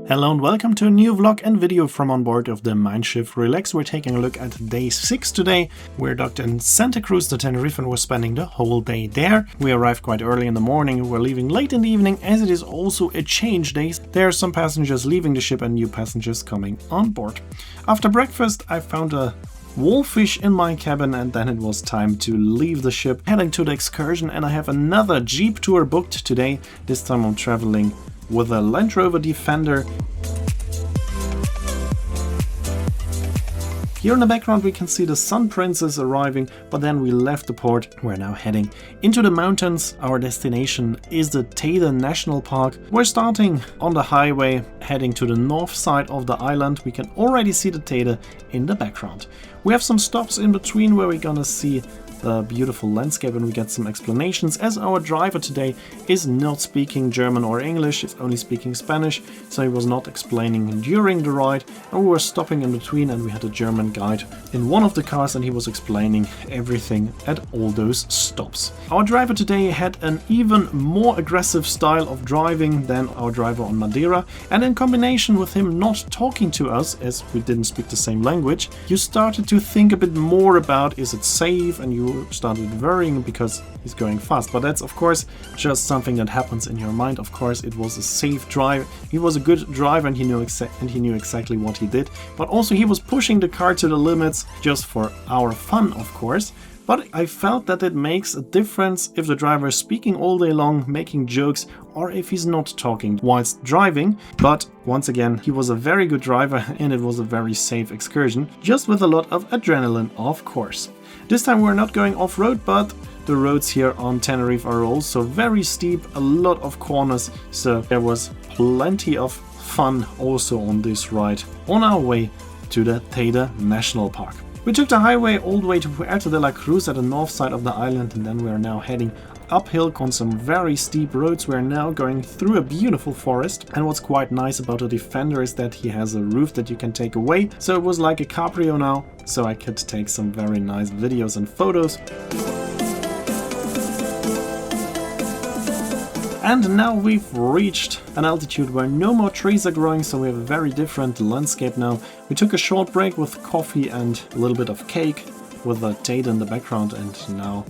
Hello and welcome to a new vlog and video from on board of the Mein Schiff Relax. We're taking a look at day 6 today. We're docked in Santa Cruz de Tenerife and we're spending the whole day there. We arrived quite early in the morning and we're leaving late in the evening as it is also a change day. There are some passengers leaving the ship and new passengers coming on board. After breakfast I found a wolfish in my cabin and then it was time to leave the ship, heading to the excursion, and I have another Jeep tour booked today. This time I'm traveling with a Land Rover Defender. Here in the background we can see the Sun Princess arriving, but then we left the port. We're now heading into the mountains. Our destination is the Teide National Park. We're starting on the highway, heading to the north side of the island. We can already see the Teide in the background. We have some stops in between where we're gonna see the beautiful landscape and we get some explanations, as our driver today is not speaking German or English, he's only speaking Spanish, so he was not explaining during the ride, and we were stopping in between and we had a German guide in one of the cars and he was explaining everything at all those stops. Our driver today had an even more aggressive style of driving than our driver on Madeira, and in combination with him not talking to us as we didn't speak the same language, you started to think a bit more about, is it safe, and you started worrying because he's going fast. But that's of course just something that happens in your mind. Of course it was a safe drive, he was a good driver and he knew exactly what he did, but also he was pushing the car to the limits just for our fun, of course. But I felt that it makes a difference if the driver is speaking all day long, making jokes, or if he's not talking whilst driving. But once again, he was a very good driver and it was a very safe excursion, just with a lot of adrenaline, of course. This time we're not going off-road, but the roads here on Tenerife are also very steep, a lot of corners, so there was plenty of fun also on this ride on our way to the Teide National Park. We took the highway all the way to Puerto de la Cruz at the north side of the island, and then we are now heading uphill on some very steep roads. We are now going through a beautiful forest, and what's quite nice about the Defender is that he has a roof that you can take away, so it was like a cabrio now, so I could take some very nice videos and photos. And now we've reached an altitude where no more trees are growing, so we have a very different landscape now. We took a short break with coffee and a little bit of cake with the Teide in the background, and now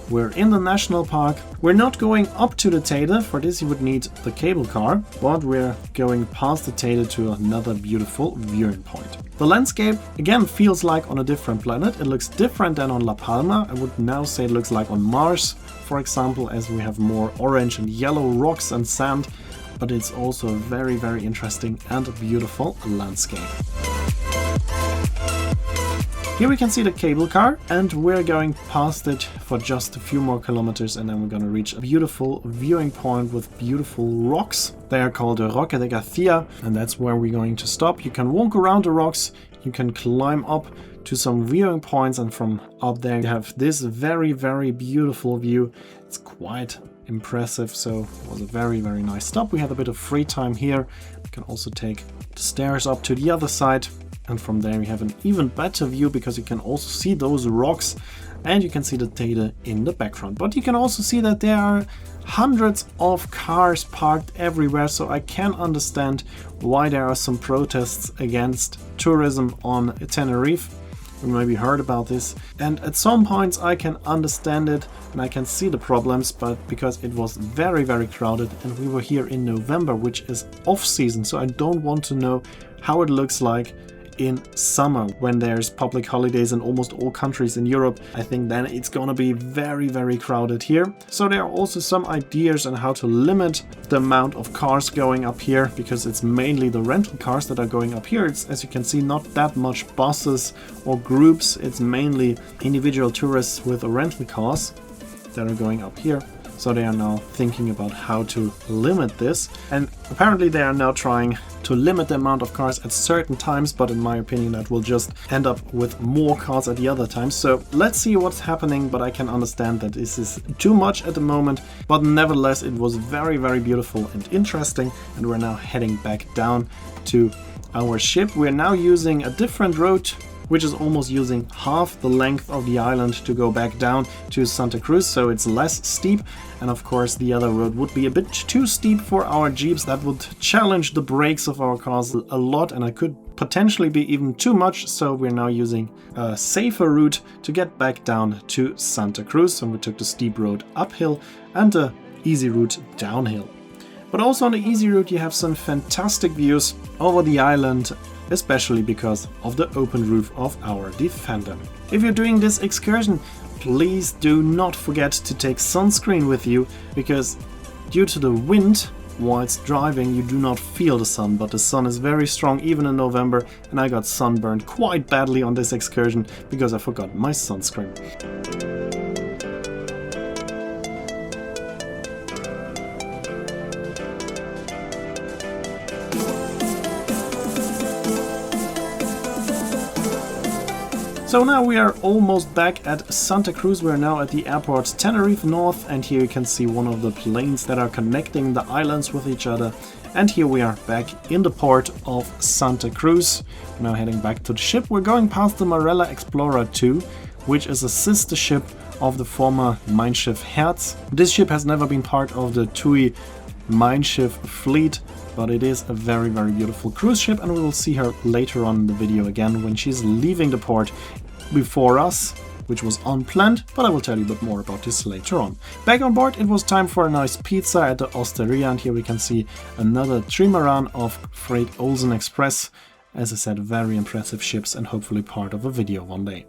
we're in the national park. We're not going up to the Teide, for this you would need the cable car, but we're going past the Teide to another beautiful viewing point. The landscape again feels like on a different planet. It looks different than on La Palma. I would now say it looks like on Mars, for example, as we have more orange and yellow rocks and sand, but it's also a very, very interesting and beautiful landscape. Here we can see the cable car, and we're going past it for just a few more kilometers, and then we're gonna reach a beautiful viewing point with beautiful rocks. They are called the Roque de Garcia, and that's where we're going to stop. You can walk around the rocks, you can climb up to some viewing points, and from up there you have this very, very beautiful view. It's quite impressive, so it was a very, very nice stop. We had a bit of free time here. You can also take the stairs up to the other side, and from there we have an even better view because you can also see those rocks and you can see the Teide in the background. But you can also see that there are hundreds of cars parked everywhere, so I can understand why there are some protests against tourism on Tenerife. You maybe heard about this, and at some points I can understand it and I can see the problems, but because it was very, very crowded and we were here in November, which is off season, so I don't want to know how it looks like in summer when there's public holidays in almost all countries in Europe. I think then it's gonna be very, very crowded here. So there are also some ideas on how to limit the amount of cars going up here, because it's mainly the rental cars that are going up here. It's, as you can see, not that much buses or groups. It's mainly individual tourists with rental cars that are going up here. So they are now thinking about how to limit this, and apparently they are now trying to limit the amount of cars at certain times, but in my opinion that will just end up with more cars at the other times. So let's see what's happening, but I can understand that this is too much at the moment, but nevertheless it was very, very beautiful and interesting, and we're now heading back down to our ship. We're now using a different road which is almost using half the length of the island to go back down to Santa Cruz, so it's less steep. And of course the other road would be a bit too steep for our Jeeps. That would challenge the brakes of our cars a lot, and I could potentially be even too much, so we're now using a safer route to get back down to Santa Cruz, and we took the steep road uphill and the easy route downhill. But also on the easy route you have some fantastic views over the island, especially because of the open roof of our Defender. If you're doing this excursion, please do not forget to take sunscreen with you, because due to the wind whilst driving you do not feel the sun, but the sun is very strong even in November, and I got sunburned quite badly on this excursion because I forgot my sunscreen. So now we are almost back at Santa Cruz. We are now at the airport Tenerife North, and here you can see one of the planes that are connecting the islands with each other. And here we are back in the port of Santa Cruz. We're now heading back to the ship. We're going past the Marella Explorer 2, which is a sister ship of the former Mein Schiff Herz. This ship has never been part of the TUI Mein Schiff fleet, but it is a very, very beautiful cruise ship, and we will see her later on in the video again when she's leaving the port before us, which was unplanned, but I will tell you a bit more about this later on. Back on board, it was time for a nice pizza at the Osteria, and here we can see another trimaran of Freight Olsen Express. As I said, very impressive ships, and hopefully part of a video one day.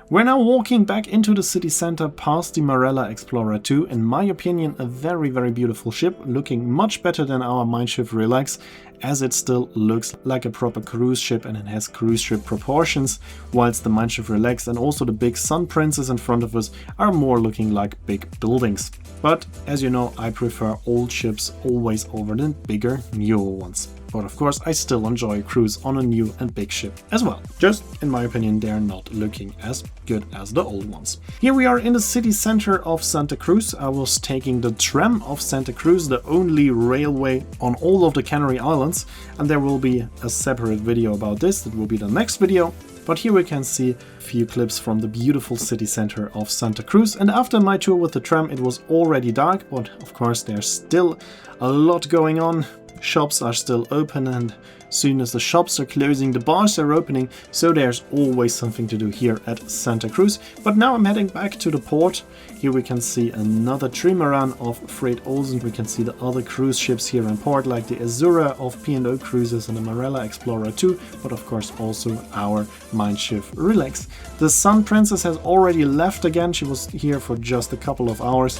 We're now walking back into the city center past the Marella Explorer 2. In my opinion, a very, very beautiful ship, looking much better than our Mein Schiff Relax, as it still looks like a proper cruise ship and it has cruise ship proportions, whilst the Mein Schiff Relax and also the big Sun Princess in front of us are more looking like big buildings. But as you know, I prefer old ships always over the bigger, newer ones. But of course, I still enjoy a cruise on a new and big ship as well. Just, in my opinion, they're not looking as good as the old ones. Here we are in the city center of Santa Cruz. I was taking the tram of Santa Cruz, the only railway on all of the Canary Islands, and there will be a separate video about this. It will be the next video. But here we can see a few clips from the beautiful city center of Santa Cruz. And after my tour with the tram, it was already dark, but of course there's still a lot going on. Shops are still open, and soon as the shops are closing, the bars are opening, so there's always something to do here at Santa Cruz. But now I'm heading back to the port. Here we can see another trimaran of Freight Olsen. We can see the other cruise ships here in port, like the Azura of P&O Cruises and the Marella Explorer 2, but of course also our Mein Schiff Relax. The Sun Princess has already left again. She was here for just a couple of hours.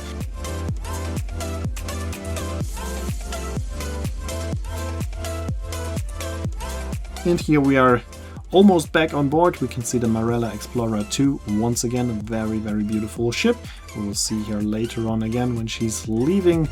And here we are almost back on board. We can see the Marella Explorer 2, once again a very, very beautiful ship. We will see her later on again when she's leaving.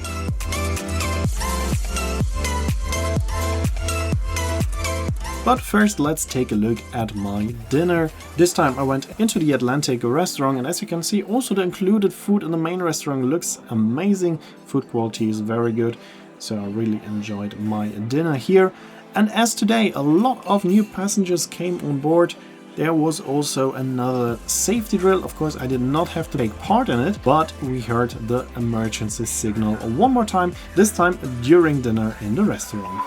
But first let's take a look at my dinner. This time I went into the Atlantic restaurant, and as you can see, also the included food in the main restaurant looks amazing. Food quality is very good, so I really enjoyed my dinner here. And as today a lot of new passengers came on board, there was also another safety drill. Of course, I did not have to take part in it, but we heard the emergency signal one more time, this time during dinner in the restaurant.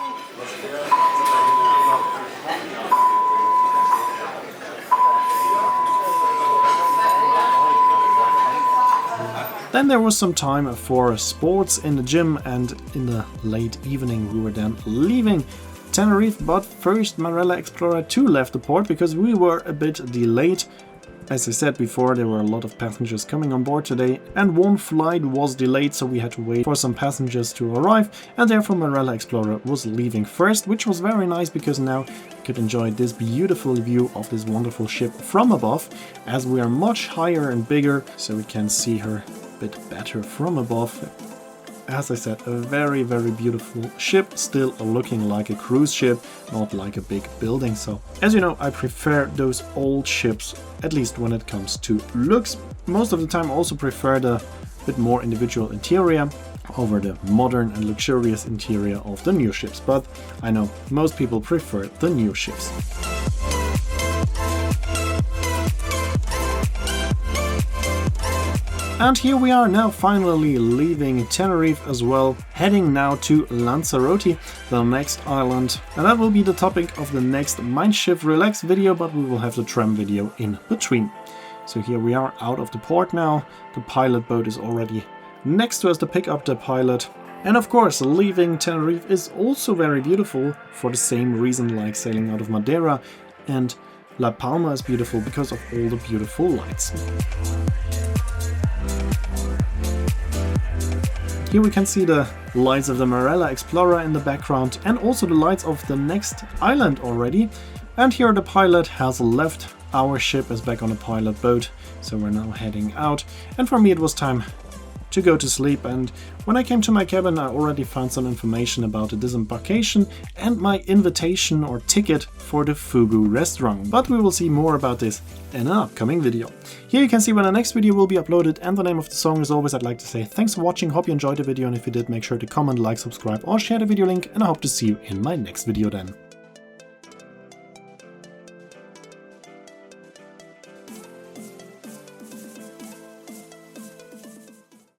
Then there was some time for sports in the gym, and in the late evening we were then leaving Tenerife, but first Marella Explorer 2 left the port because we were a bit delayed. As I said before, there were a lot of passengers coming on board today, and one flight was delayed, so we had to wait for some passengers to arrive, and therefore Marella Explorer was leaving first, which was very nice because now we could enjoy this beautiful view of this wonderful ship from above, as we are much higher and bigger, so we can see her a bit better from above. As I said, a very, very beautiful ship, still looking like a cruise ship, not like a big building. So, as you know, I prefer those old ships, at least when it comes to looks. Most of the time I also prefer the bit more individual interior over the modern and luxurious interior of the new ships. But I know most people prefer the new ships. And here we are now finally leaving Tenerife as well, heading now to Lanzarote, the next island. And that will be the topic of the next Mein Schiff Relax video, but we will have the tram video in between. So here we are out of the port now. The pilot boat is already next to us to pick up the pilot. And of course, leaving Tenerife is also very beautiful for the same reason like sailing out of Madeira, and La Palma is beautiful because of all the beautiful lights. Here we can see the lights of the Marella Explorer in the background and also the lights of the next island already. And here the pilot has left. Our ship is back on a pilot boat, so we're now heading out. And for me it was time to go to sleep, and when I came to my cabin I already found some information about the disembarkation and my invitation or ticket for the Fugu restaurant. But we will see more about this in an upcoming video. Here you can see when the next video will be uploaded and the name of the song. As always, I'd like to say thanks for watching, hope you enjoyed the video, and if you did, make sure to comment, like, subscribe or share the video link, and I hope to see you in my next video then.